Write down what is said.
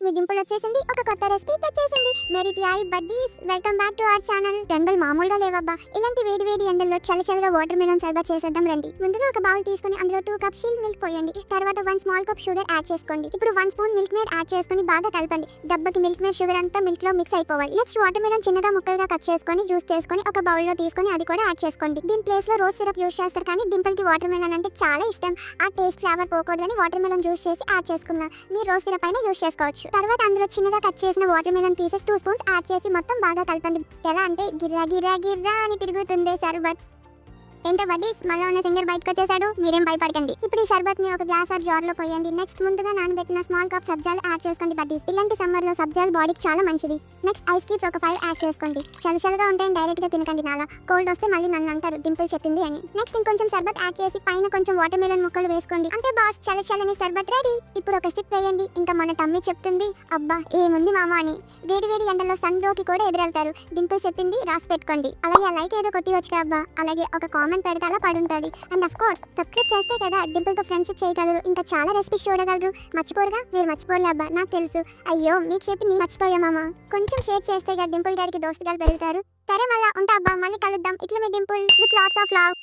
మీ డింపుల్ వచ్చేసింది ఒక కొత్త రెసిపీ తెచ్చేసింది. మేరీ పియాయి buddies, welcome back to our channel. ఎండలు మామూలుగా లేవబ్బా. ఇలాంటి వేడి వేడి ఎండల్లో చల్లచల్లగా వాటర్ మెలన్ సర్బత్ చేసేద్దాం రండి. ముందుగా ఒక బౌల్ తీసుకొని అందులో 2 కప్ షీల్ మిల్క్ పోయండి. తర్వాత 1 స్మాల్ కప్ షుగర్ యాడ్ చేసుకోండి. ఇప్పుడు 1 స్పూన్ మిల్క్ మేడ్ యాడ్ చేసుకొని బాగా కలపండి. దెబ్బకి మిల్క్ మేడ్ షుగర్ అంతా మిల్క్ లో మిక్స్ అయిపోవాలి. నెక్స్ట్ వాటర్ మెలన్ చిన్నగా ముక్కలుగా కట్ చేసుకొని జ్యూస్ చేసుకొని ఒక బౌల్ లో తీసుకొని అది కూడా యాడ్ చేసుకోండి. దీని ప్లేస్ లో రోజ్ సిరప్ యూస్ చేస్తారు, కానీ డింపుల్ కి వాటర్ మెలన్ అంటే చాలా ఇష్టం. ఆ టేస్ట్ ఫ్లేవర్ పోకూడదని వాటర్ మెలన్ జ్యూస్ చేసి యాడ్ చేసుకున్నా. మీరు రోజ్ సిరప్ అయినా యూస్ చేసుకోవచ్చు. తర్వాత అందులో చిన్నగా కట్ చేసిన water melon pieces 2 spoons add చేసి మొత్తం బాగా కలపండి. ఎలా అంటే గిర్రా గిర్రా గిర్రా అని తిరుగుతుంది సర్బత్. ఏంటో బడ్డీస్, మళ్ళీ ఉన్న సింగర్ బయటకు వచ్చేసాడు, మీరేం భయపడకండి. ఇప్పుడు ఈ షర్బత్ ని ఒక గ్లాస్ ఆర్ జార్ లో పోయండి. నెక్స్ట్ ముందుగా నానబెట్టిన స్మాల్ కప్ సబ్జాలు యాడ్ చేసుకోండి బడ్డీస్. ఇలాంటి సమ్మర్ లో సబ్జాలు బాడీకి చాలా మంచిది. నెక్స్ట్ ఐస్ క్యూబ్స్ ఒక 5 యాడ్ చేసుకోండి. చల్లచల్లగా ఉంటే డైరెక్ట్ గా తినకండి, నాలా కోల్డ్ వస్తే మళ్ళీ నన్ను అంటారు డింపుల్ చెప్పింది అని. నెక్స్ట్ ఇంకొంచెం సర్బత్ యాడ్ చేసి పైన కొంచెం వాటర్ మెలన్ ముక్కలు వేసుకోండి. అంతే బాస్, చల్లచల్లని సర్బత్ రెడీ. ఇప్పుడు ఒక సిప్ వేయండి. ఇంకా మన టమ్మీ చెప్తుంది అబ్బా ఏముంది మామ అని. వేడి వేడి ఎండలో సన్ బ్లోకి కూడా ఎదురెళ్తారు. డింపుల్ చెప్పింది రాసి పెట్టుకోండి. అలాగే ఆ లైక్ ఏదో కొట్టివచ్చు అబ్బా. అలాగే ఒక కామెంట్ పెడితే అలా పడుంటుంది. అండ్ ఆఫ్ కోర్స్ సబ్స్క్రైబ్ చేస్తే కదా డింపుల్ తో ఫ్రెండ్షిప్ చేయగలరు. ఇంకా చాలా రెసిపీస్ చూడగలరు. మర్చిపోరుగా, మీరు మర్చిపోలే అబ్బా, నాకు తెలుసు. అయ్యో మీకు చెప్పి నీ మర్చిపోయా మామ. కొంచెం షేర్ చేస్తే కదా డింపుల్ గారికి దోస్తుగాలు పెరుగుతారు. సరే మళ్ళా ఉంటా అబ్బా, మళ్ళీ కలుద్దాం. ఇట్లా మీ Dimple with lots of love.